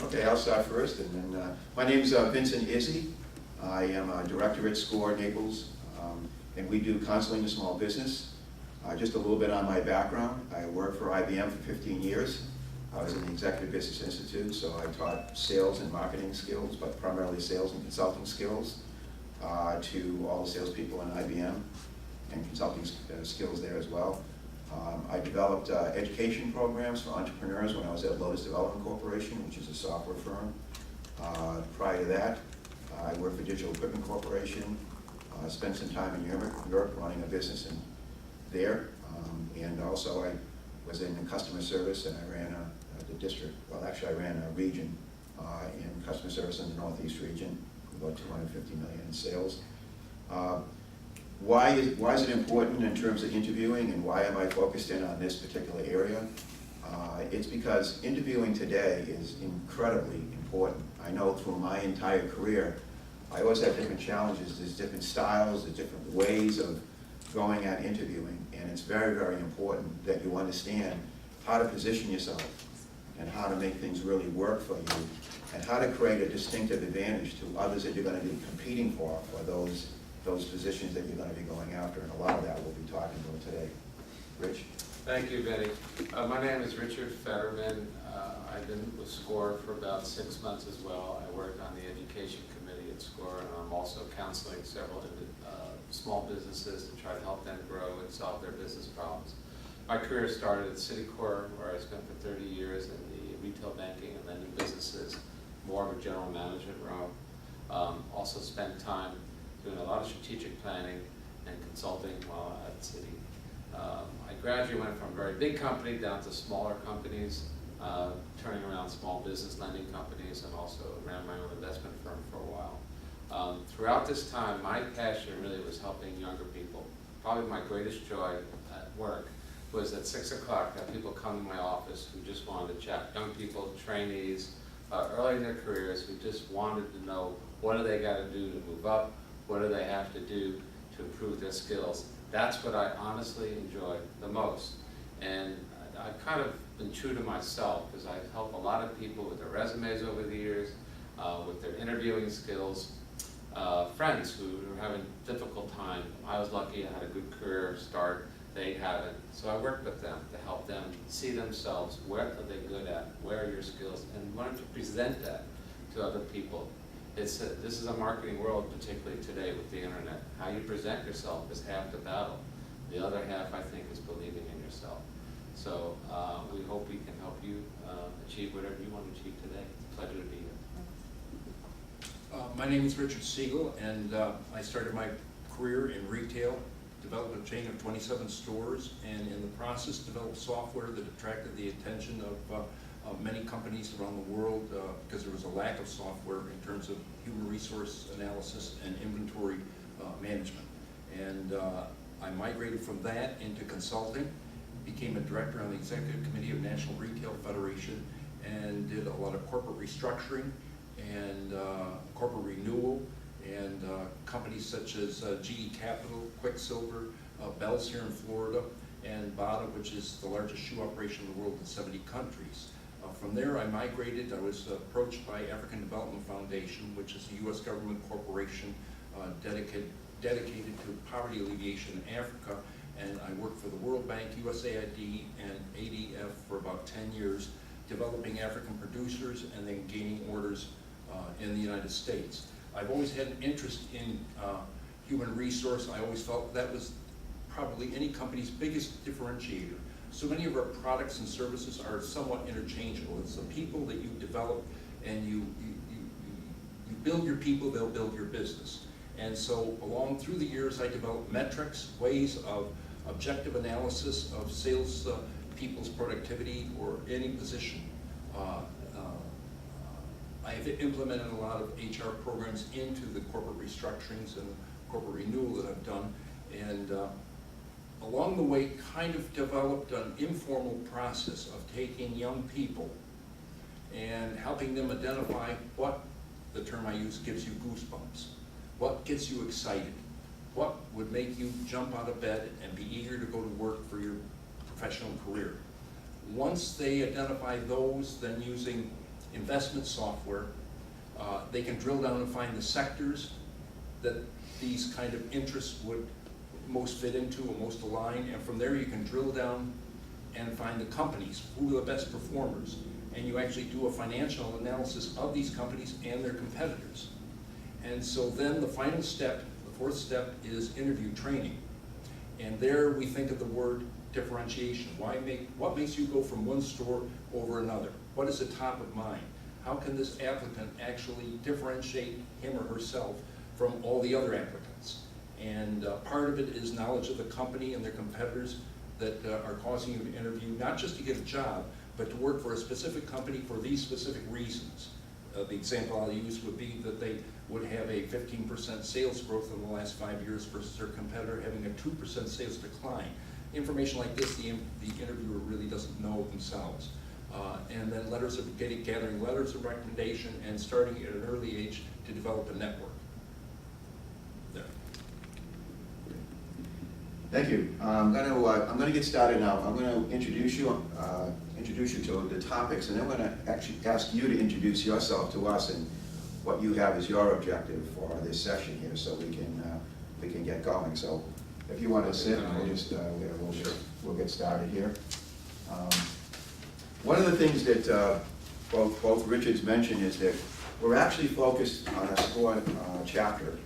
Okay, I'll start first, and then my name's Vincent Izzy. I am a director at SCORE Naples, and we do counseling to small business. Just a little bit on my background. I worked for IBM for 15 years. I was in the Executive Business Institute, so I taught sales and marketing skills, but primarily sales and consulting skills to all the salespeople in IBM, and consulting skills there as well. I developed education programs for entrepreneurs when I was at Lotus Development Corporation, which is a software firm. Prior to that, I worked for Digital Equipment Corporation, spent some time in Europe running a business there, and also I was in customer service, and I ran the district, well actually I ran a region in customer service in the Northeast region, about 250 million in sales. Why is it important in terms of interviewing, and why am I focused in on this particular area? It's because interviewing today is incredibly important. I know through my entire career, I always have different challenges. There's different styles, there's different ways of going at interviewing, and it's very, very important that you understand how to position yourself and how to make things really work for you, and how to create a distinctive advantage to others that you're going to be competing for those positions that you're going to be going after, and a lot of that we'll be talking about today. Rich? Thank you, Vinny. My name is Richard Fetterman. I've been with SCORE for about 6 months as well. I work on the education committee at SCORE, and I'm also counseling several small businesses to try to help them grow and solve their business problems. My career started at Citicorp, where I spent for 30 years in the retail banking and lending businesses, more of a general management role. Also spent time doing a lot of strategic planning and consulting while at Citi. I gradually went from a very big company down to smaller companies, turning around small business lending companies, and also ran my own investment firm for a while. Throughout this time, my passion really was helping younger people. Probably my greatest joy at work was at 6 o'clock have people come to my office who just wanted to chat. Young people, trainees, early in their careers, who just wanted to know what do they got to do to move up, what do they have to do to improve their skills. That's what I honestly enjoy the most. And I've kind of been true to myself, because I've helped a lot of people with their resumes over the years, with their interviewing skills, friends who are having a difficult time. I was lucky I had a good career start, they haven't. So I worked with them to help them see themselves, where are they good at, where are your skills, and wanted to present that to other people. This is a marketing world, particularly today with the internet. How you present yourself is half the battle. The other half, I think, is believing in yourself. So we hope we can help you achieve whatever you want to achieve today. It's a pleasure to be here. My name is Richard Siegel, and I started my career in retail, developed a chain of 27 stores, and in the process developed software that attracted the attention of many companies around the world because there was a lack of software in terms of human resource analysis and inventory management. And I migrated from that into consulting, became a director on the executive committee of National Retail Federation, and did a lot of corporate restructuring and corporate renewal, and companies such as GE Capital, Quicksilver, Bell's here in Florida, and Bata, which is the largest shoe operation in the world in 70 countries. From there I migrated. I was approached by African Development Foundation, which is a U.S. government corporation dedicated to poverty alleviation in Africa, and I worked for the World Bank, USAID, and ADF for about 10 years, developing African producers and then gaining orders in the United States. I've always had an interest in human resource. I always felt that was probably any company's biggest differentiator. So many of our products and services are somewhat interchangeable. It's the people that you develop, and you build your people, they'll build your business. And so along through the years, I developed metrics, ways of objective analysis of sales people's productivity or any position. I have implemented a lot of HR programs into the corporate restructurings and corporate renewal that I've done, and along the way kind of developed an informal process of taking young people and helping them identify what, the term I use, gives you goosebumps, what gets you excited, what would make you jump out of bed and be eager to go to work for your professional career. Once they identify those, then using investment software. They can drill down and find the sectors that these kind of interests would most fit into or most align, and from there you can drill down and find the companies, who are the best performers, and you actually do a financial analysis of these companies and their competitors. And so then the final step, the fourth step, is interview training. And there we think of the word differentiation. What makes you go from one store over another? What is the top of mind? How can this applicant actually differentiate him or herself from all the other applicants? And part of it is knowledge of the company and their competitors that are causing you to interview, not just to get a job, but to work for a specific company for these specific reasons. The example I'll use would be that they would have a 15% sales growth in the last 5 years versus their competitor having a 2% sales decline. Information like this, the interviewer really doesn't know themselves. And then gathering letters of recommendation and starting at an early age to develop a network. There. Thank you. I'm going to get started now. I'm going to introduce you to the topics, and then I'm going to actually ask you to introduce yourself to us and what you have as your objective for this session here, so we can get going. So, if you want to sit, we'll get started here. One of the things that both Richards mentioned is that we're actually focused on a SCORE chapter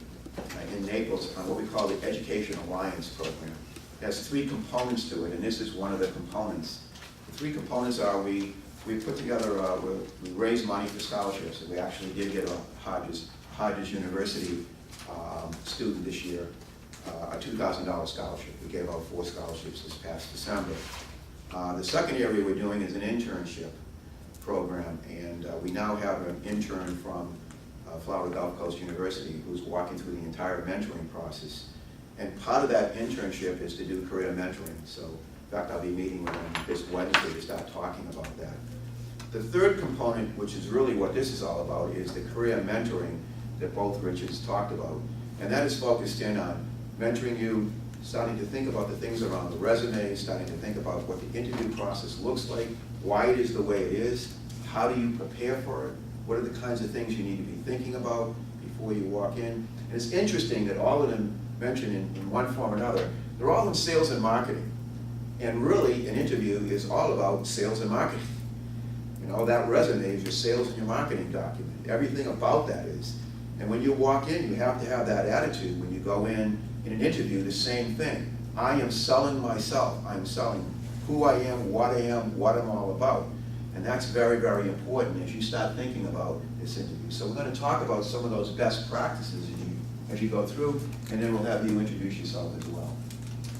in Naples on what we call the Education Alliance Program. It has 3 components to it, and this is one of the components. The 3 components are we put together, we raise money for scholarships, and we actually did get a Hodges University student this year a $2,000 scholarship. We gave out 4 scholarships this past December. The second area we're doing is an internship program, and we now have an intern from Florida Gulf Coast University who's walking through the entire mentoring process. And part of that internship is to do career mentoring. So, in fact, I'll be meeting with them this Wednesday to start talking about that. The third component, which is really what this is all about, is the career mentoring that both Richards talked about. And that is focused in on mentoring you, starting to think about the things around the resume, starting to think about what the interview process looks like, why it is the way it is, how do you prepare for it, what are the kinds of things you need to be thinking about before you walk in. And it's interesting that all of them mentioned in one form or another, they're all in sales and marketing. And really, an interview is all about sales and marketing. You know, that resume is your sales and your marketing document. Everything about that is. And when you walk in, you have to have that attitude when you go in an interview, the same thing. I am selling myself. I'm selling who I am, what I'm all about. And that's very, very important as you start thinking about this interview. So we're going to talk about some of those best practices as you go through, and then we'll have you introduce yourself as well.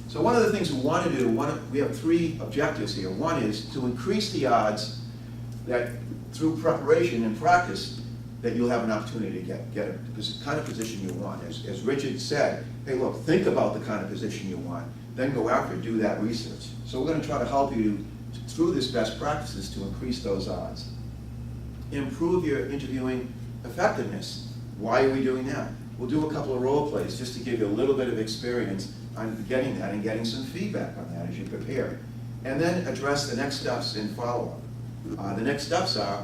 So one of the things we want to do, we have 3 objectives here. One is to increase the odds that through preparation and practice that you'll have an opportunity to get the kind of position you want. As Richard said, hey look, think about the kind of position you want, then go after it, do that research. So we're going to try to help you through this best practices to increase those odds. Improve your interviewing effectiveness. Why are we doing that? We'll do a couple of role plays just to give you a little bit of experience on getting that and getting some feedback on that as you prepare. And then address the next steps in follow-up. The next steps are,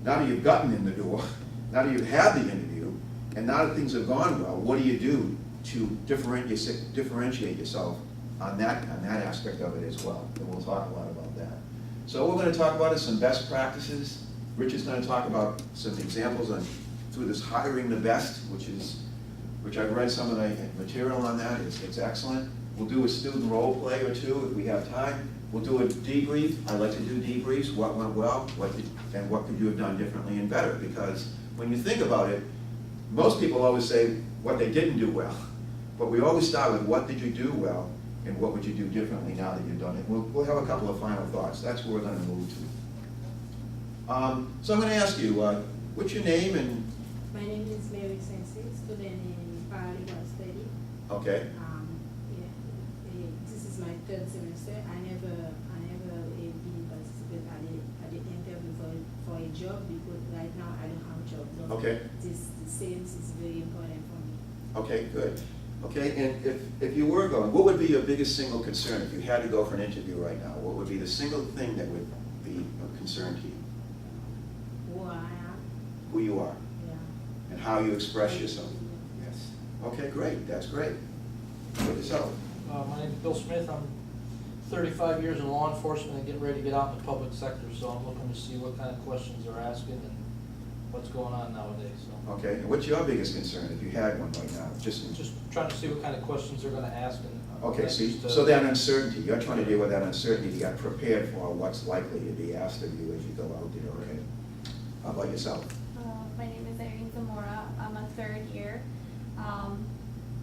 now that you've gotten in the door, now that you've had the interview, and now that things have gone well, what do you do to differentiate yourself on that aspect of it as well? And we'll talk a lot about that. So what we're going to talk about is some best practices. Richard's going to talk about some examples through this hiring the best, which I've read some of the material on that. It's excellent. We'll do a student role play or 2 if we have time. We'll do a debrief. I like to do debriefs. What went well, and what could you have done differently and better? Because when you think about it, most people always say what they didn't do well. But we always start with what did you do well, and what would you do differently now that you've done it. We'll have a couple of final thoughts. That's where we're going to move to. So I'm going to ask you, what's your name and? My name is Mary Sensei, student in paralegal study. Okay. This is my 3rd semester. I never been participate at the interview for a job because right now I don't have a job. So okay. The sales is very important for me. Okay, good. Okay, and if you were going, what would be your biggest single concern if you had to go for an interview right now? What would be the single thing that would be of concern to you? Why you are Yeah. and how you express yourself. Yes. Okay, great. That's great. What yourself? My name's Bill Smith. I'm 35 years in law enforcement and getting ready to get out in the public sector, so I'm looking to see what kind of questions they're asking and what's going on nowadays. So Okay. And what's your biggest concern if you had one right now? Just trying to see what kind of questions they're going to ask. And okay. just, So that uncertainty, you're trying to deal with that uncertainty. You got prepared for what's likely to be asked of you as you go out there. Okay. How about yourself? My name is Irene Zamora. I'm a third year.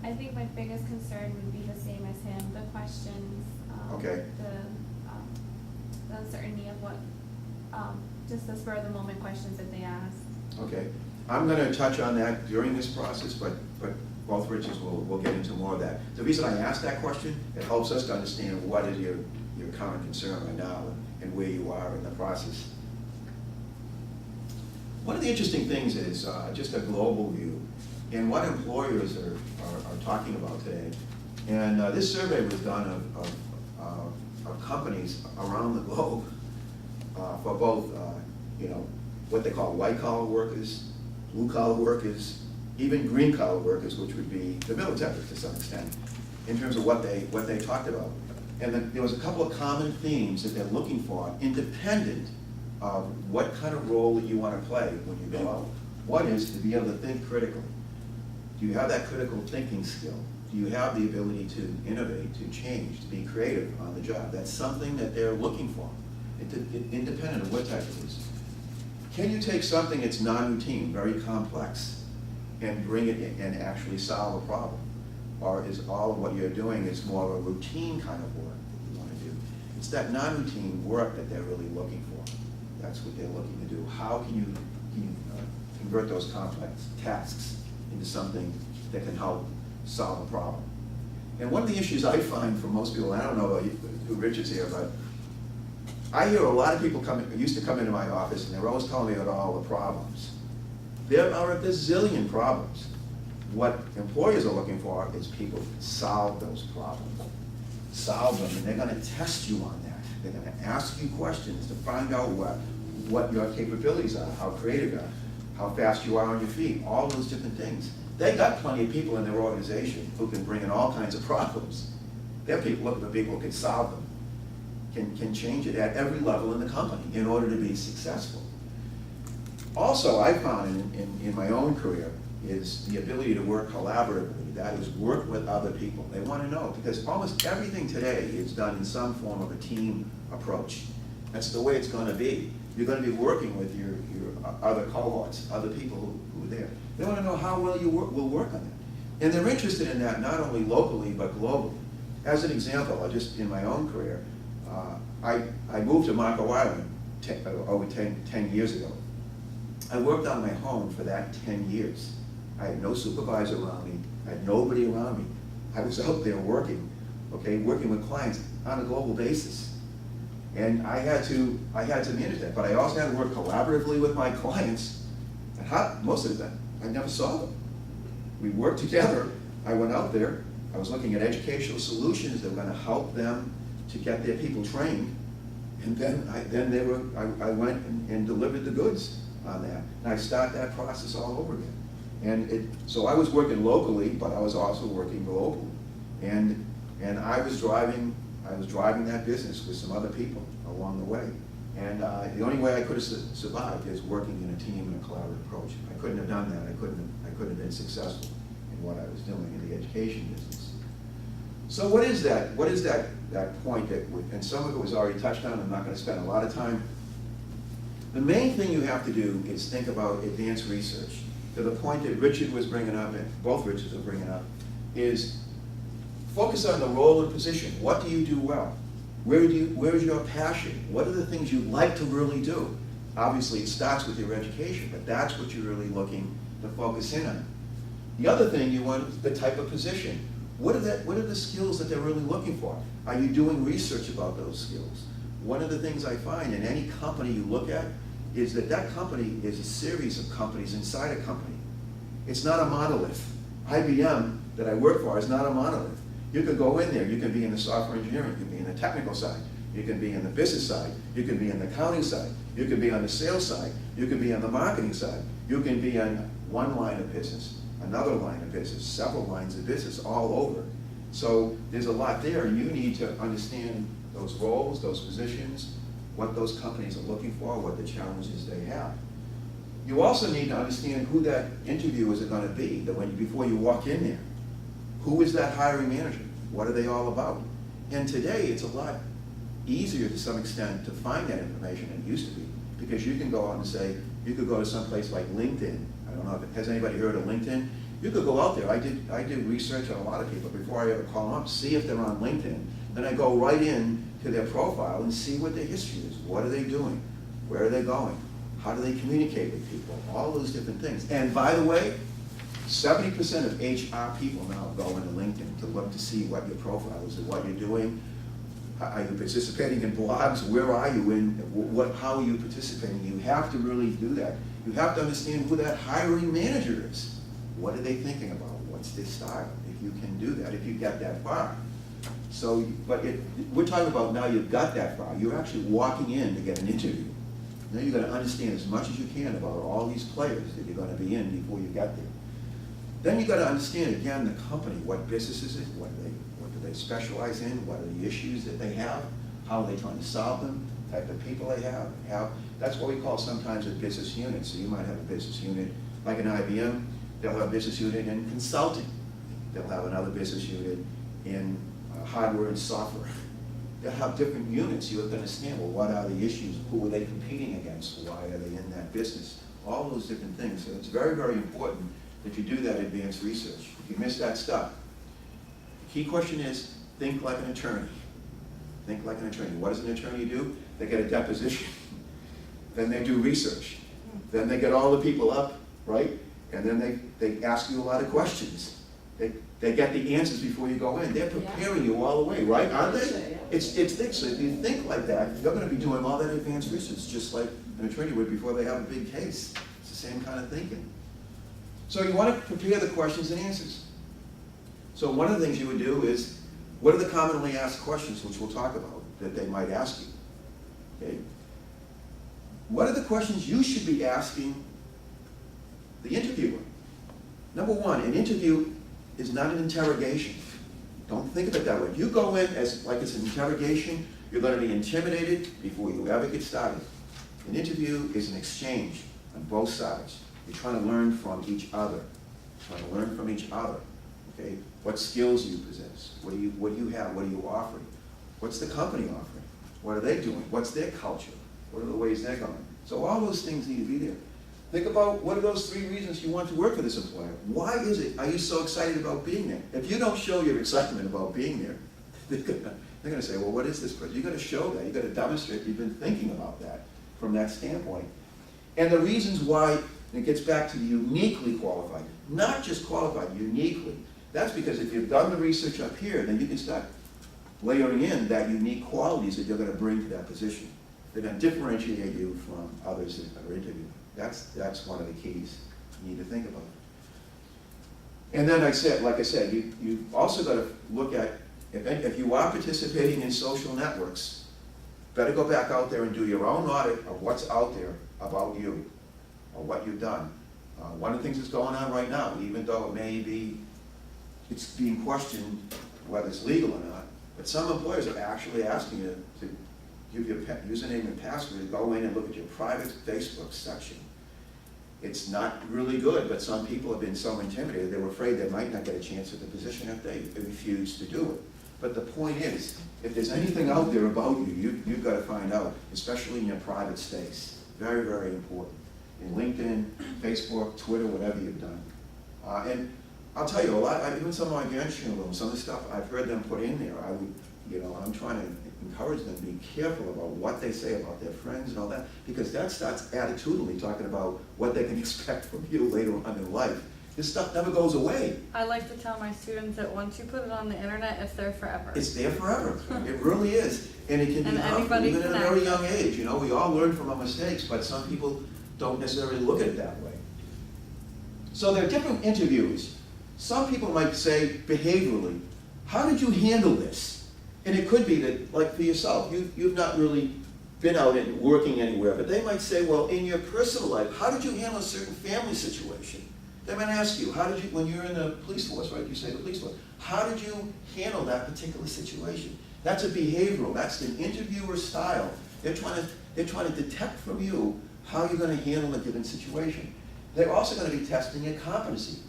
I think my biggest concern would be the same as him, the questions, Okay. the uncertainty of what, just the spur of the moment questions that they ask. Okay. I'm going to touch on that during this process, but both Richards will get into more of that. The reason I asked that question, it helps us to understand what is your current concern right now and where you are in the process. One of the interesting things is just a global view and what employers are talking about today. And this survey was done of companies around the globe for both, what they call white-collar workers, blue-collar workers, even green-collar workers, which would be the military to some extent, in terms of what they talked about. And there was a couple of common themes that they're looking for, independent of what kind of role that you want to play when you go out. One is to be able to think critically. Do you have that critical thinking skill? Do you have the ability to innovate, to change, to be creative on the job? That's something that they're looking for, independent of what type it is. Can you take something that's non-routine, very complex, and bring it in and actually solve a problem? Or is all of what you're doing is more of a routine kind of work that you want to do? It's that non-routine work that they're really looking for. That's what they're looking to do. How can you convert those complex tasks into something that can help solve a problem? And one of the issues I find for most people, and I don't know about you, who Richard's here, but I hear a lot of people used to come into my office and they're always telling me about all the problems. There are a gazillion problems. What employers are looking for is people to solve those problems. Solve them, and they're going to test you on that. They're going to ask you questions to find out what your capabilities are, how creative you are, how fast you are on your feet, all those different things. They got plenty of people in their organization who can bring in all kinds of problems. They're people looking for people who can solve them, can change it at every level in the company in order to be successful. Also, I found in my own career is the ability to work collaboratively. That is, work with other people. They want to know, because almost everything today is done in some form of a team approach. That's the way it's going to be. You're going to be working with your other cohorts, other people who are there. They want to know how well you will work on that. And they're interested in that not only locally, but globally. As an example, just in my own career, I moved to Marco Island over 10 years ago. I worked on my home for that 10 years. I had no supervisor around me. I had nobody around me. I was out there working, working with clients on a global basis. And I had to manage that, but I also had to work collaboratively with my clients. And most of the time, I never saw them. We worked together. I went out there. I was looking at educational solutions that were going to help them to get their people trained. And then I went and delivered the goods on that. And I start that process all over again. And so I was working locally, but I was also working globally. And I was driving that business with some other people along the way. And the only way I could have survived is working in a team and a collaborative approach. I couldn't have done that. I couldn't have been successful in what I was doing in the education business. So what is that? What is that point that, and some of it was already touched on, I'm not going to spend a lot of time. The main thing you have to do is think about advanced research. To the point that Richard was bringing up, and both Richards are bringing up, is focus on the role and position. What do you do well? Where is your passion? What are the things you like to really do? Obviously, it starts with your education, but that's what you're really looking to focus in on. The other thing you want is the type of position. What are the skills that they're really looking for? Are you doing research about those skills? One of the things I find in any company you look at is that company is a series of companies inside a company. It's not a monolith. IBM that I work for is not a monolith. You can go in there, you can be in the software engineering, you can be in the technical side, You can be on the business side, you can be on the accounting side, you can be on the sales side, you can be on the marketing side, you can be on one line of business, another line of business, several lines of business, all over. So there's a lot there, and you need to understand those roles, those positions, what those companies are looking for, what the challenges they have. You also need to understand who that interviewers are going to be, before you walk in there. Who is that hiring manager? What are they all about? And today, it's a lot easier to some extent to find that information than it used to be, because you can go out and say, you could go to some place like LinkedIn. I don't know, has anybody heard of LinkedIn? You could go out there. I did research on a lot of people before I ever call them up, see if they're on LinkedIn. Then I go right in to their profile and see what their history is. What are they doing? Where are they going? How do they communicate with people? All those different things. And by the way, 70% of HR people now go into LinkedIn to look to see what your profile is and what you're doing. Are you participating in blogs? Where are you in? How are you participating? You have to really do that. You have to understand who that hiring manager is. What are they thinking about? What's their style? If you can do that, if you get that far. So, we're talking about now you've got that far. You're actually walking in to get an interview. Now you've got to understand as much as you can about all these players that you're going to be in before you get there. Then you've got to understand, again, the company. What business is it? What do they specialize in? What are the issues that they have? How are they trying to solve them? The type of people they have. That's what we call sometimes a business unit. So you might have a business unit like an IBM. They'll have a business unit in consulting. They'll have another business unit in hardware and software. They'll have different units. You have to understand, well, what are the issues? Who are they competing against? Why are they in that business? All those different things. So it's very, very important that you do that advanced research. If you miss that stuff, the key question is, think like an attorney. Think like an attorney. What does an attorney do? They get a deposition. Then they do research. Then they get all the people up, right? And then they ask you a lot of questions. They get the answers before you go in. They're preparing you all the way, right? Aren't they? It's things. So if you think like that, you're going to be doing all that advanced research just like an attorney would before they have a big case. It's the same kind of thinking. So you want to prepare the questions and answers. So one of the things you would do is, what are the commonly asked questions, which we'll talk about, that they might ask you? Okay. What are the questions you should be asking the interviewer? Number one, an interview is not an interrogation. Don't think of it that way. If you go in as like it's an interrogation, you're going to be intimidated before you ever get started. An interview is an exchange on both sides. You're trying to learn from each other. Okay? What skills do you possess? What do you have? What are you offering? What's the company offering? What are they doing? What's their culture? What are the ways they're going? So all those things need to be there. Think about what are those 3 reasons you want to work for this employer. Why is it? Are you so excited about being there? If you don't show your excitement about being there, they're going to say, well, what is this person? You've got to show that. You've got to demonstrate you've been thinking about that from that standpoint. And the reasons why, and it gets back to the uniquely qualified, not just qualified, uniquely. That's because if you've done the research up here, then you can start layering in that unique qualities that you're going to bring to that position. They're going to differentiate you from others that are interviewing. That's one of the keys you need to think about. And then like I said, you also got to look at, if you are participating in social networks, better go back out there and do your own audit of what's out there about you or what you've done. One of the things that's going on right now, even though it's being questioned whether it's legal or not, but some employers are actually asking you to give your username and password to go in and look at your private Facebook section. It's not really good, but some people have been so intimidated, they were afraid they might not get a chance at the position if they refuse to do it. But the point is, if there's anything out there about you, you've got to find out, especially in your private space. Very, very important. In LinkedIn, Facebook, Twitter, whatever you've done. And I'll tell you, even some of my grandchildren, some of the stuff I've heard them put in there, I'm trying to encourage them to be careful about what they say about their friends and all that, because that starts attitudinally talking about what they can expect from you later on in life. This stuff never goes away. I like to tell my students that once you put it on the internet, it's there forever. It's there forever. It really is. And it can be harmful, anybody even can at a very young access. age. We all learn from our mistakes, but some people don't necessarily look at it that way. So there are different interviews. Some people might say behaviorally, how did you handle this? And it could be that, like for yourself, you've not really been out and working anywhere, but they might say, well, in your personal life, how did you handle a certain family situation? They might ask you, how did you, when you're in the police force, right, you say the police force, how did you handle that particular situation? That's a behavioral, that's an interviewer style. They're trying to detect from you how you're going to handle a given situation. They're also going to be testing your competency.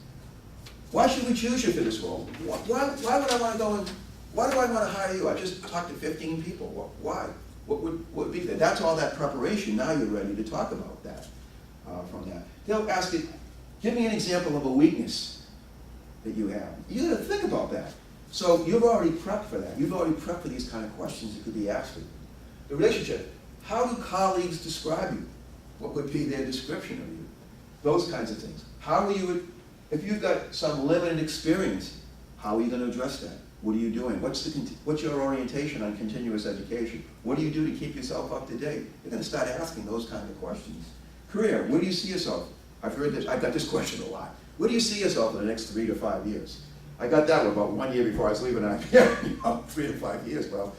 Why should we choose you for this role? Why would I want to go and, why do I want to hire you? I just talked to 15 people. Why? What would be there? That's all that preparation. Now you're ready to talk about that from that. They'll ask you, give me an example of a weakness that you have. You got to think about that. So you've already prepped for that. You've already prepped for these kind of questions that could be asked of you. The relationship. How do colleagues describe you? What would be their description of you? Those kinds of things. How will you, if you've got some limited experience, how are you going to address that? What are you doing? What's your orientation on continuous education? What do you do to keep yourself up to date? You're going to start asking those kind of questions. Career, where do you see yourself? I've heard this, I've got this question a lot. Where do you see yourself in the next 3 to 5 years? I got that one about 1 year before I was leaving IBM, 3 to 5 years, well,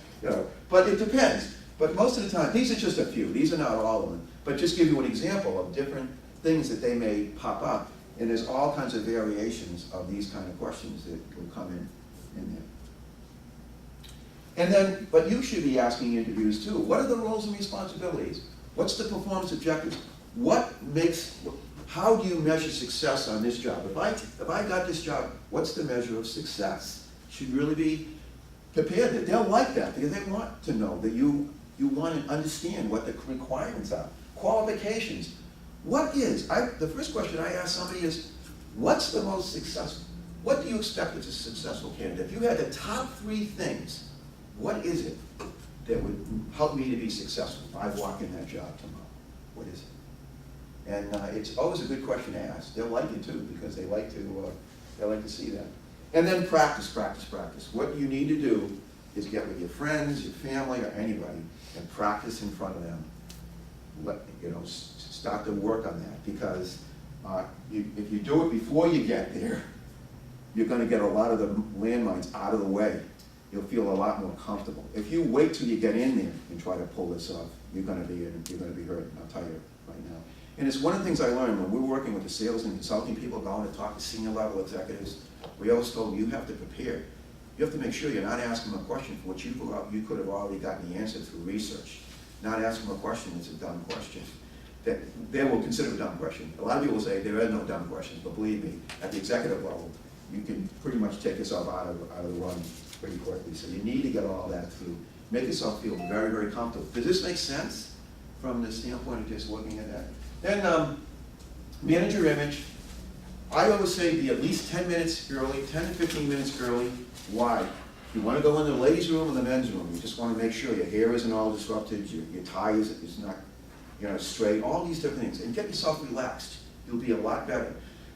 but it depends. But most of the time, these are just a few, these are not all of them, but just give you an example of different things that they may pop up, and there's all kinds of variations of these kind of questions that will come in there. And then, but you should be asking interviews too, what are the roles and responsibilities? What's the performance objectives? How do you measure success on this job? If I got this job, what's the measure of success? Should really be prepared. They'll like that because they want to know that you want to understand what the requirements are. Qualifications. The first question I ask somebody is, what's the most successful? What do you expect as a successful candidate? If you had the top 3 things, what is it that would help me to be successful if I walk in that job tomorrow? What is it? And it's always a good question to ask. They'll like it too because they like to see that. And then practice. What you need to do is get with your friends, your family, or anybody, and practice in front of them. Start to work on that because if you do it before you get there, you're going to get a lot of the landmines out of the way. You'll feel a lot more comfortable. If you wait till you get in there and try to pull this off, you're going to be hurt. I'll tell you right now. And it's one of the things I learned when we were working with the sales and consulting people, going to talk to senior level executives. We always told them you have to prepare. You have to make sure you're not asking them a question for which you could have already gotten the answer through research. Not asking them a question that's a dumb question. That they will consider a dumb question. A lot of people say there are no dumb questions, but believe me, at the executive level, you can pretty much take yourself out of the run pretty quickly. So you need to get all that through. Make yourself feel very, very comfortable. Does this make sense from the standpoint of just looking at that? Then manage your image. I always say be at least 10 minutes early, 10 to 15 minutes early. Why? You want to go in the ladies' room or the men's room. You just want to make sure your hair isn't all disrupted, your tie is not straight, all these different things. And get yourself relaxed. You'll be a lot better.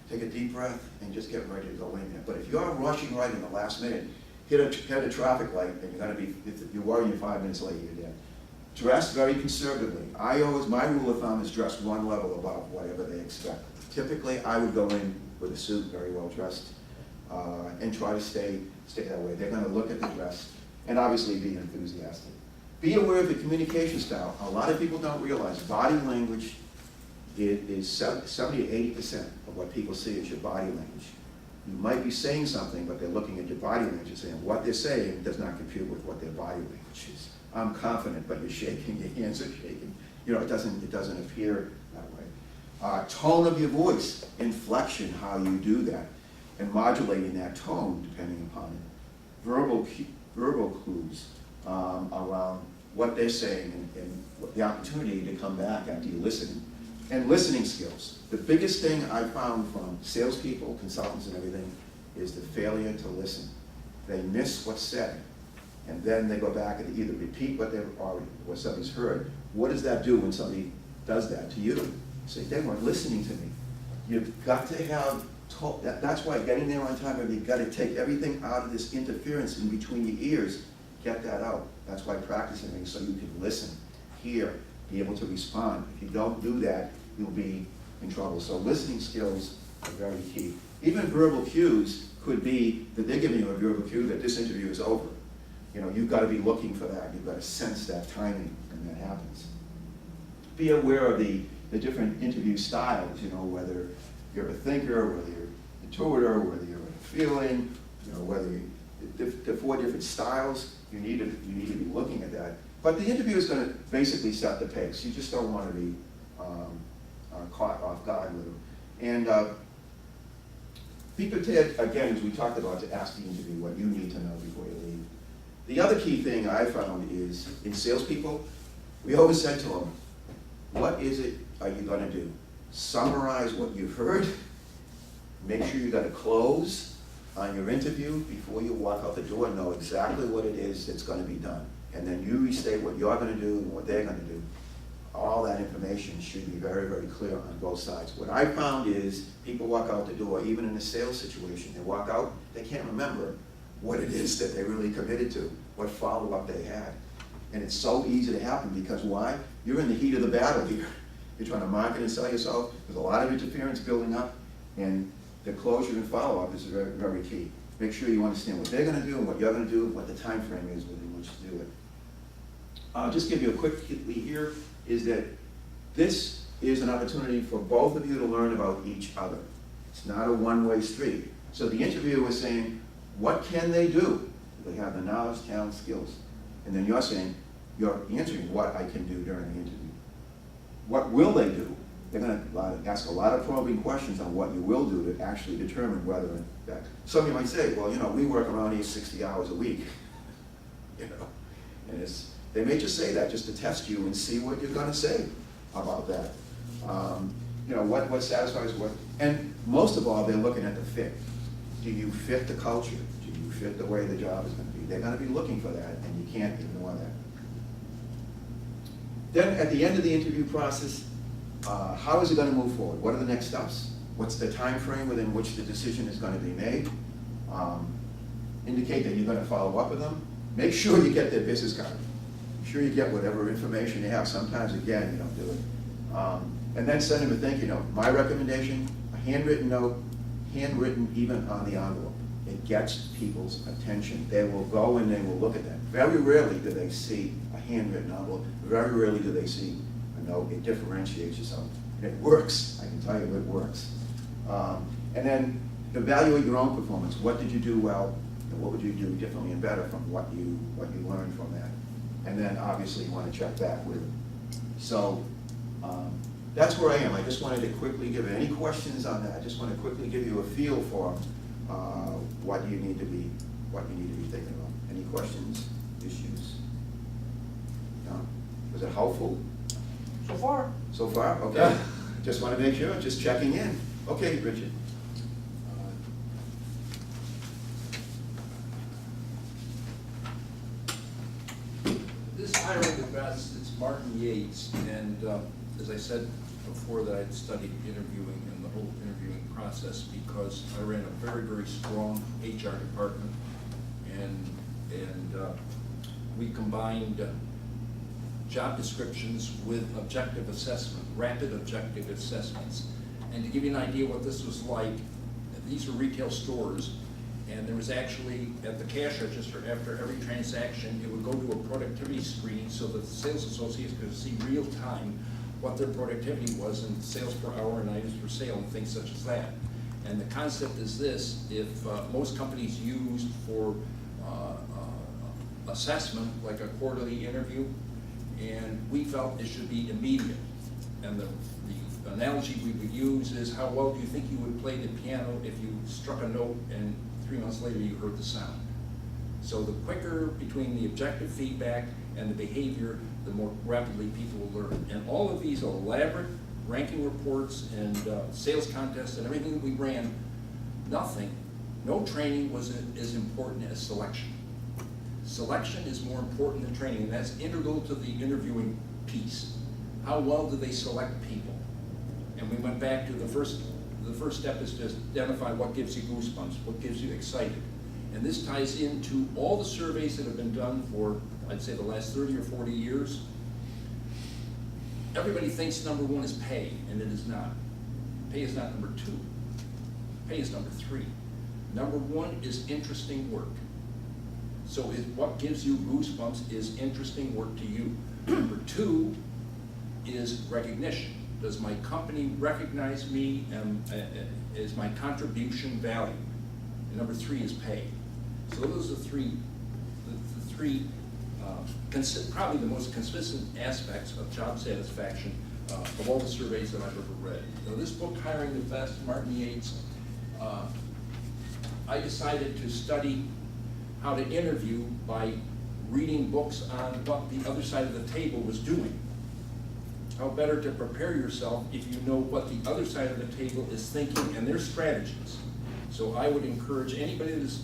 Take a deep breath and just get ready to go in there. But if you're rushing right in the last minute, hit a traffic light and you're worried you're 5 minutes late, you're dead. Dress very conservatively. My rule of thumb is dress one level above whatever they expect. Typically, I would go in with a suit, very well dressed, and try to stay that way. They're going to look at the dress and obviously be enthusiastic. Be aware of the communication style. A lot of people don't realize body language is 70 to 80% of what people see as your body language. You might be saying something, but they're looking at your body language and saying what they're saying does not compute with what their body language is. I'm confident, but you're shaking, your hands are shaking. It doesn't appear that way. Tone of your voice, inflection, how you do that, and modulating that tone depending upon it. Verbal clues around what they're saying and the opportunity to come back after you listen. And listening skills. The biggest thing I found from salespeople, consultants and everything is the failure to listen. They miss what's said. And then they go back and either repeat what somebody's heard. What does that do when somebody does that to you? You say, they weren't listening to me. You've got to have, that's why getting there on time, you've got to take everything out of this interference in between your ears, get that out. That's why practicing things so you can listen, hear, be able to respond. If you don't do that, you'll be in trouble. So listening skills are very key. Even verbal cues could be that they're giving you a verbal cue that this interview is over. you know, you've got to be looking for that. You've got to sense that timing when that happens. Be aware of the different interview styles, you know, whether you're a thinker, whether you're a intuitor, whether you're a feeling, you know, whether you, the 4 different styles, you need to be looking at that. But the interview is going to basically set the pace. You just don't want to be caught off guard with them. And be prepared, again, as we talked about, to ask the interview what you need to know before you leave. The other key thing I found is, in salespeople, we always said to them, what is it are you going to do? Summarize what you've heard. Make sure you got a close on your interview before you walk out the door. Know exactly what it is that's going to be done. And then you restate what you're going to do and what they're going to do. All that information should be very, very clear on both sides. What I found is people walk out the door, even in a sales situation, they walk out, they can't remember what it is that they really committed to, what follow-up they had. And it's so easy to happen because why? You're in the heat of the battle here. You're trying to market and sell yourself. There's a lot of interference building up, and the closure and follow-up is very, very key. Make sure you understand what they're going to do and what you're going to do and what the time frame is within which to do it. I'll just give you a quick here, is that this is an opportunity for both of you to learn about each other. It's not a one-way street. So the interviewer is saying, what can they do? They have the knowledge, talent, skills. And then you're saying, you're answering what I can do during the interview. What will they do? They're going to ask a lot of probing questions on what you will do to actually determine whether that. Some of you might say, well, you know, we work around here 60 hours a week. You know, and they may just say that just to test you and see what you're going to say about that. You know, what satisfies what. And most of all, they're looking at the fit. Do you fit the culture? Do you fit the way the job is going to be? They're going to be looking for that, and you can't ignore that. Then at the end of the interview process, how is it going to move forward? What are the next steps? What's the time frame within which the decision is going to be made? Indicate that you're going to follow up with them. Make sure you get their business card. Make sure you get whatever information you have. Sometimes, again, you don't do it. And then send them a thank you note. My recommendation, a handwritten note, handwritten even on the envelope. It gets people's attention. They will go and they will look at that. Very rarely do they see a handwritten envelope. Very rarely do they see a note. It differentiates yourself. And it works. I can tell you it works. And then evaluate your own performance. What did you do well? And what would you do differently and better from what you learned from that? And then obviously you want to check back with it. So that's where I am. I just wanted to quickly give any questions on that. I just want to quickly give you a feel for what you need to be thinking about. Any questions, issues? No? Was it helpful? So far. So far? Okay. Yeah. Just want to make sure, just checking in. Okay, Richard. This I read the best, it's Martin Yates, and as I said before, that I'd studied interviewing and the whole interviewing process because I ran a very, very strong HR department, and we combined job descriptions with objective assessment, rapid objective assessments. And to give you an idea what this was like, these are retail stores, and there was actually, at the cash register, after every transaction, it would go to a productivity screen so that the sales associates could see real time what their productivity was in sales per hour and items per sale and things such as that. And the concept is this: if most companies used for assessment, like a quarterly interview, and we felt it should be immediate. And the analogy we would use is, how well do you think you would play the piano if you struck a note and 3 months later you heard the sound? So the quicker between the objective feedback and the behavior, the more rapidly people will learn. And all of these elaborate ranking reports and sales contests and everything that we ran, no training was as important as selection. Selection is more important than training, and that's integral to the interviewing piece. How well do they select people? And we went back to the first step is to identify what gives you goosebumps, what gives you excited. And this ties into all the surveys that have been done for, I'd say, the last 30 or 40 years. Everybody thinks number one is pay, and it is not. Pay is not number two. Pay is number three. Number one is interesting work. So what gives you goosebumps is interesting work to you. Number 2 is recognition. Does my company recognize me, and is my contribution valued? And number 3 is pay. So those are the three probably the most consistent aspects of job satisfaction of all the surveys that I've ever read. Now this book, Hiring the Best, Martin Yates, I decided to study how to interview by reading books on what the other side of the table was doing. How better to prepare yourself if you know what the other side of the table is thinking and their strategies. So I would encourage anybody that's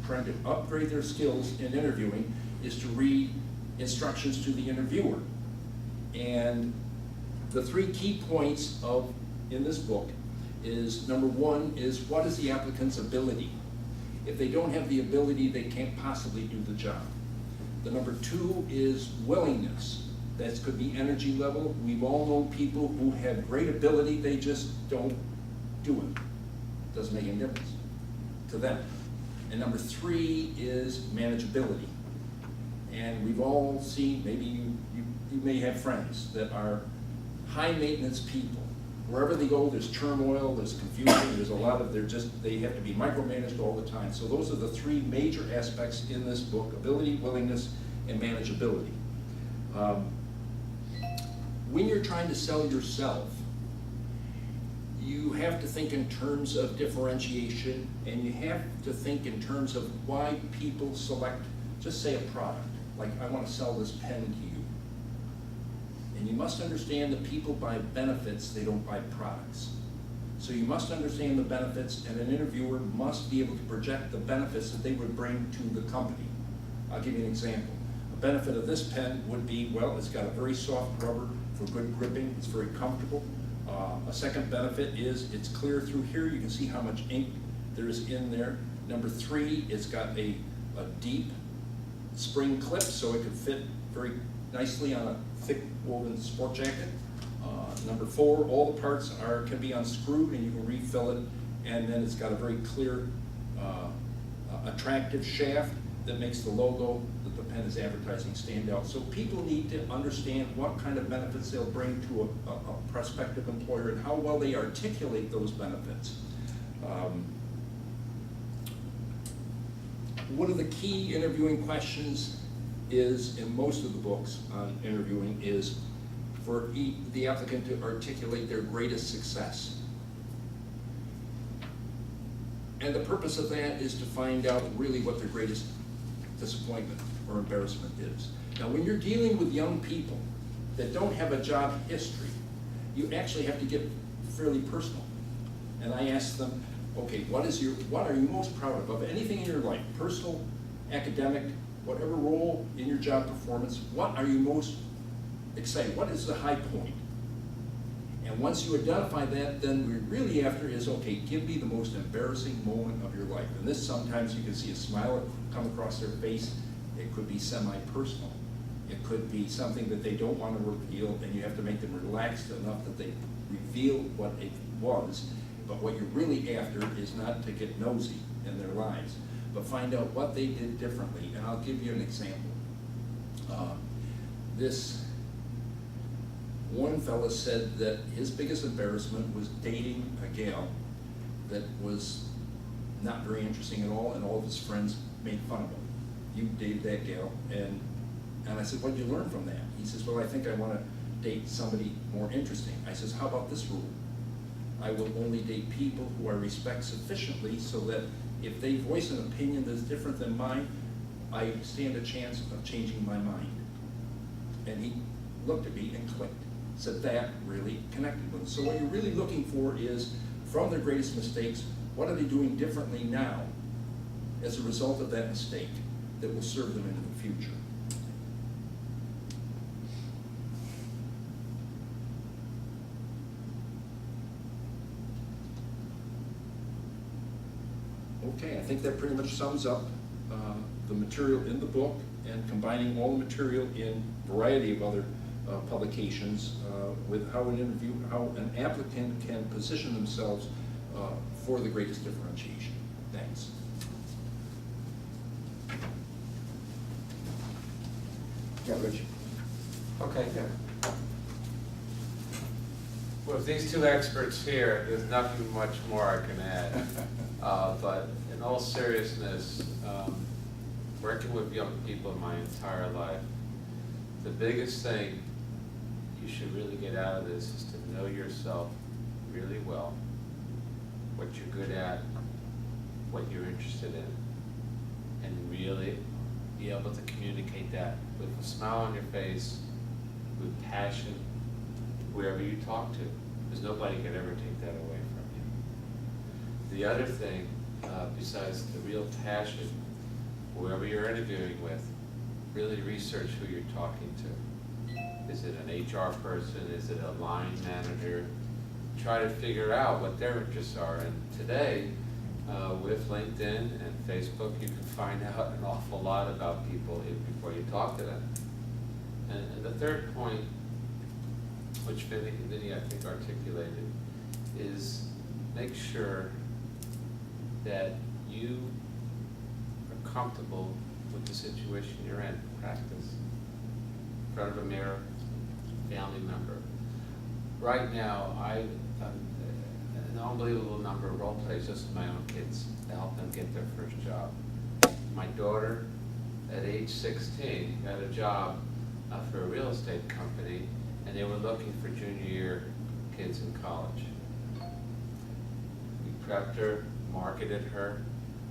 trying to upgrade their skills in interviewing is to read instructions to the interviewer. And the 3 key points in this book is, number 1 is, what is the applicant's ability? If they don't have the ability, they can't possibly do the job. The number 2 is willingness. That could be energy level. We've all known people who have great ability, they just don't do it. Doesn't make any difference to them. And number 3 is manageability. And we've all seen, maybe you may have friends that are high maintenance people. Wherever they go, there's turmoil, there's confusion, there's a lot of, they have to be micromanaged all the time. So those are the 3 major aspects in this book: ability, willingness, and manageability. When you're trying to sell yourself, you have to think in terms of differentiation, and you have to think in terms of why people select, just say, a product. Like, I want to sell this pen to you. And you must understand that people buy benefits, they don't buy products. So you must understand the benefits, and an interviewer must be able to project the benefits that they would bring to the company. I'll give you an example. A benefit of this pen would be, well, it's got a very soft rubber for good gripping, it's very comfortable. A second benefit is it's clear through here, you can see how much ink there is in there. Number 3, it's got a deep spring clip, so it can fit very nicely on a thick woven sport jacket. Number 4, all the parts can be unscrewed and you can refill it, and then it's got a very clear, attractive shaft that makes the logo that the pen is advertising stand out. So people need to understand what kind of benefits they'll bring to a prospective employer and how well they articulate those benefits. One of the key interviewing questions is, in most of the books on interviewing, is for the applicant to articulate their greatest success. And the purpose of that is to find out really what their greatest disappointment or embarrassment is. Now, when you're dealing with young people that don't have a job history, you actually have to get fairly personal. And I ask them, okay, what are you most proud of anything in your life, personal, academic, whatever role in your job performance, what are you most excited? What is the high point? And once you identify that, then we're really after is, okay, give me the most embarrassing moment of your life. And this, sometimes you can see a smile come across their face. It could be semi-personal. It could be something that they don't want to reveal, and you have to make them relaxed enough that they reveal what it was. But what you're really after is not to get nosy in their lives, but find out what they did differently. And I'll give you an example. This one fellow said that his biggest embarrassment was dating a gal that was not very interesting at all, and all of his friends made fun of him. You dated that gal, and I said, what did you learn from that? He says, well, I think I want to date somebody more interesting. I says, how about this rule? I will only date people who I respect sufficiently so that if they voice an opinion that's different than mine, I stand a chance of changing my mind. And he looked at me and clicked. Said that really connected with them. So what you're really looking for is, from their greatest mistakes, what are they doing differently now as a result of that mistake that will serve them into the future? Okay, I think that pretty much sums up the material in the book, and combining all the material in a variety of other publications with how an applicant can position themselves for the greatest differentiation. Thanks. Yeah, Rich. Okay. Well, with these two experts here, there's nothing much more I can add. But in all seriousness, working with young people my entire life, the biggest thing you should really get out of this is to know yourself really well, what you're good at, what you're interested in, and really be able to communicate that with a smile on your face, with passion, wherever you talk to, because nobody can ever take that away from you. The other thing, besides the real passion, whoever you're interviewing with, really research who you're talking to. Is it an HR person? Is it a line manager? Try to figure out what their interests are. And today, with LinkedIn and Facebook, you can find out an awful lot about people before you talk to them. And the third point, which Vinny I think articulated, is make sure that you are comfortable with the situation you're in. Practice. In front of a mirror, family member. Right now, I've done an unbelievable number of role plays just with my own kids to help them get their first job. My daughter, at age 16, got a job for a real estate company, and they were looking for junior year kids in college. We prepped her, marketed her.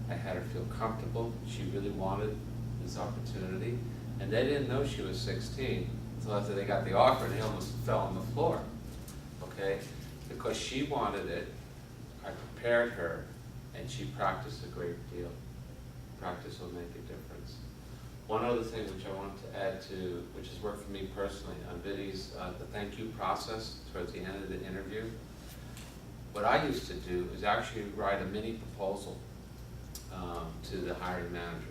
I had her feel comfortable. She really wanted this opportunity, and they didn't know she was 16 until after they got the offer, and they almost fell on the floor. Okay, because she wanted it, I prepared her, and she practiced a great deal. Practice will make a difference. One other thing which I wanted to add to, which has worked for me personally, on Vinny's, the thank you process towards the end of the interview. What I used to do is actually write a mini proposal to the hiring manager.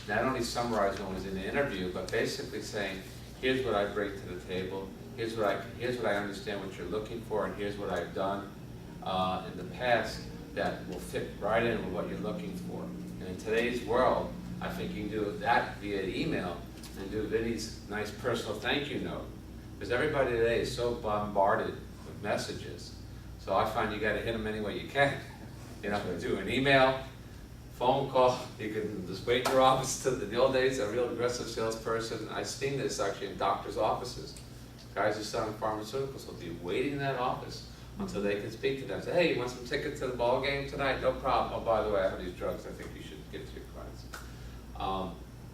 Not only summarizing what was in the interview, but basically saying, here's what I bring to the table, here's what I understand what you're looking for, and here's what I've done in the past that will fit right in with what you're looking for. And in today's world, I think you can do that via email and do Vinny's nice personal thank you note. Because everybody today is so bombarded with messages. So I find you gotta hit them any way you can. You know, do an email, phone call, you can just wait in your office. In the old days, a real aggressive salesperson, I've seen this actually in doctors' offices. Guys who selling pharmaceuticals will be waiting in that office until they can speak to them. Say, hey, you want some tickets to the ball game tonight? No problem. Oh, by the way, I have these drugs I think you should give to your clients.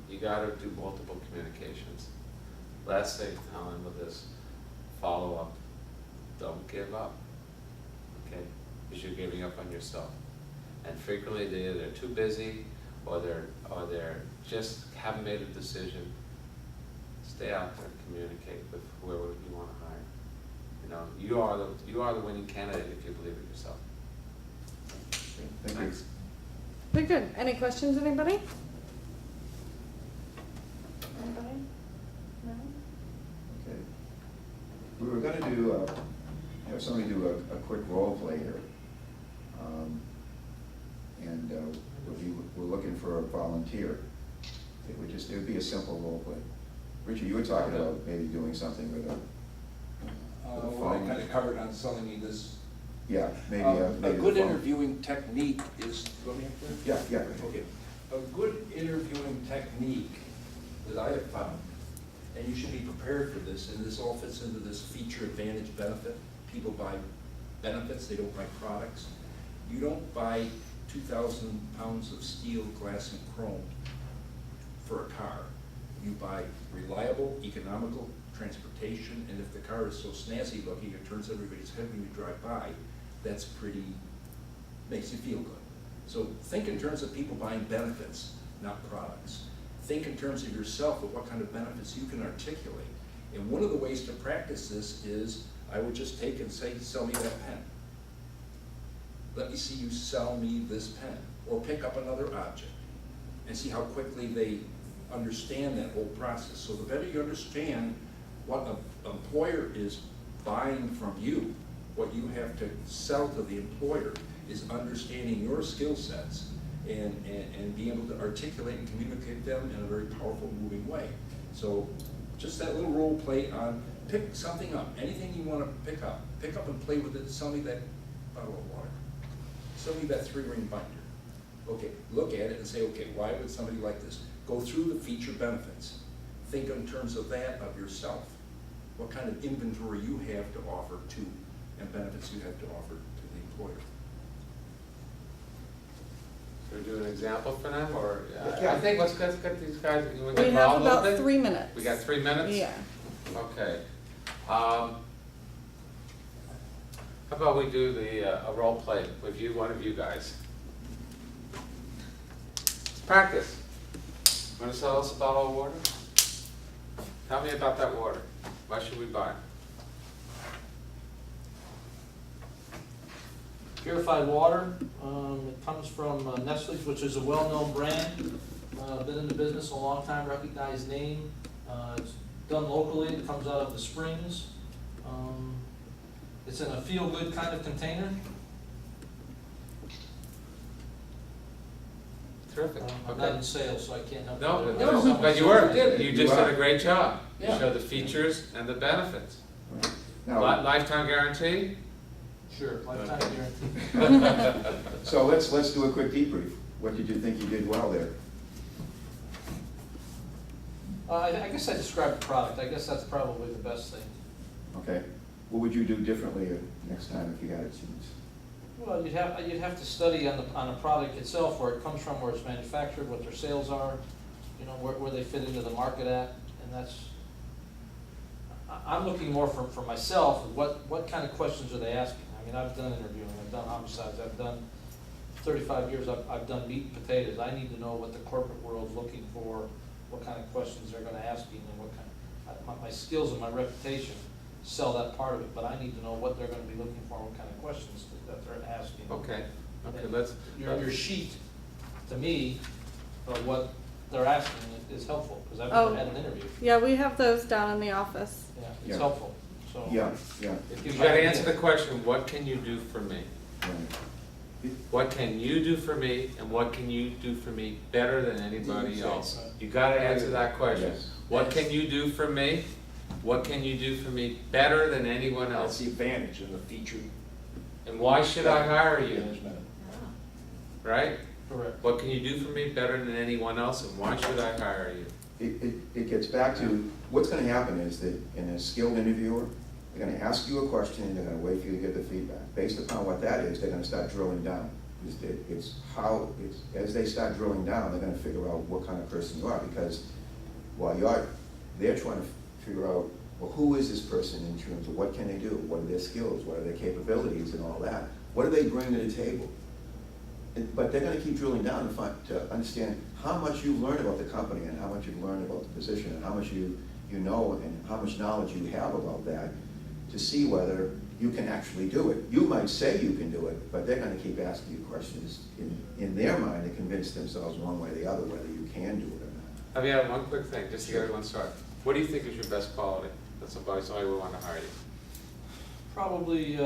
You gotta do multiple communications. Last thing, I'll end with this, follow up. Don't give up, okay? Because you're giving up on yourself. And frequently they're too busy, or they're just haven't made a decision. Stay out there, communicate with whoever you want to hire. You know, you are the winning candidate if you believe in yourself. Thank you. Very good. Any questions, anybody? Anybody? No? Okay. We were gonna do, have somebody do a quick role play here. And we're looking for a volunteer. It would be a simple role play. Richard, you were talking about maybe doing something with a Well, I kind of covered on selling me this. Yeah, maybe A maybe good the phone. interviewing technique is, let me have that? Yeah. Okay. A good interviewing technique that I have found, and you should be prepared for this, and this all fits into this feature advantage benefit. People buy benefits, they don't buy products. You don't buy 2,000 pounds of steel, glass, and chrome for a car. You buy reliable, economical transportation, and if the car is so snazzy looking, it turns everybody's head when you drive by, that's pretty, makes you feel good. So think in terms of people buying benefits, not products. Think in terms of yourself of what kind of benefits you can articulate. And one of the ways to practice this is, I would just take and say, sell me that pen. Let me see you sell me this pen. Or pick up another object and see how quickly they understand that whole process. So the better you understand what an employer is buying from you, what you have to sell to the employer is understanding your skill sets and being able to articulate and communicate them in a very powerful, moving way. So just that little role play on, pick something up, anything you want to pick up and play with it. Sell me that bottle of water. Sell me that 3-ring binder. Okay, look at it and say, okay, why would somebody like this? Go through the feature benefits. Think in terms of that of yourself. What kind of inventory you have to offer to, and benefits you have to offer to the employer. Should we do an example for them, or, Yeah. I think let's get these guys, you wanna get We have involved a little about bit? 3 minutes. We got 3 minutes? Yeah. Okay. How about we do a role play with you, one of you guys? Let's practice. Want to sell us a bottle of water? Tell me about that water. Why should we buy it? Purified water, it comes from Nestle's, which is a well-known brand, been in the business a long time, recognized name. It's done locally, it comes out of the springs. It's in a feel-good kind of container. Terrific. I'm not in sales, so I can't help you. No, No, but you were, you just You did are. a great job. You Yeah. showed the features and the benefits. Now, Lifetime guarantee? Sure, lifetime guarantee. so let's do a quick debrief. What did you think you did well there? I guess I described the product, I guess that's probably the best thing. Okay. What would you do differently next time if you had a chance? Well, you'd have to study on the product itself, where it comes from, where it's manufactured, what their sales are, you know, where they fit into the market at, and that's, I'm looking more for myself, what kind of questions are they asking? I mean, I've done interviewing, I've done homicides, I've done 35 years, I've done meat and potatoes. I need to know what the corporate world's looking for, what kind of questions they're gonna ask me, and what kind, my skills and my reputation sell that part of it, but I need to know what they're gonna be looking for, what kind of questions that they're asking. Okay, And let's. Your sheet, to me, of what they're asking is helpful, because I've Oh. never had an interview. Yeah, we have those down in the office. Yeah, Yeah. it's helpful, so. Yeah. It You gives gotta ideas. answer the question, what can you do for me? Right. What can you do for me, and what can you do for me better than anybody else? You gotta answer that question. Yes. What can you do for me? What can you do for me better than anyone That's else? the advantage in the feature And why should I hire you, management. right? Correct. What can you do for me better than anyone else, and why should I hire you? It gets back to, what's gonna happen is that in a skilled interviewer, they're gonna ask you a question, they're gonna wait for you to get the feedback. Based upon what that is, they're gonna start drilling down. As they start drilling down, they're gonna figure out what kind of person you are, because while they're trying to figure out, well, who is this person in terms of what can they do? What are their skills? What are their capabilities and all that? What do they bring to the table? But they're gonna keep drilling down to understand how much you've learned about the company and how much you've learned about the position and how much you know and how much knowledge you have about that, to see whether you can actually do it. You might say you can do it, but they're gonna keep asking you questions in their mind to convince themselves one way or the other whether you can do it or not. Let me add one quick thing, just to get everyone started. What do you think is your best quality that somebody would want to hire you? Probably,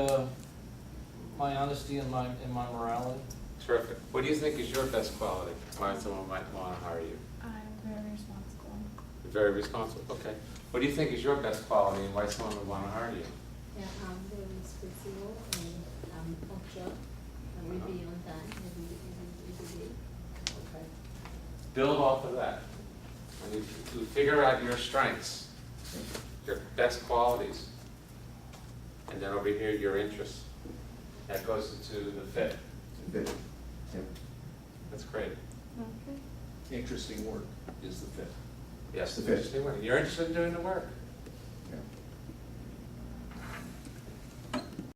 my honesty and my morality. Terrific. What do you think is your best quality, why someone might want to hire you? I'm very responsible. You're very responsible, okay. What do you think is your best quality and why someone would want to hire you? Yeah, I'm very responsible and I'm punctual. I will be on time every day. Okay. Build off of that. I need to figure out your strengths, your best qualities, and then over here, your interests. That goes into the fit. But, yeah. That's great. Okay. Interesting work is the fit. Yes, The the fit. interesting work. You're interested in doing the work.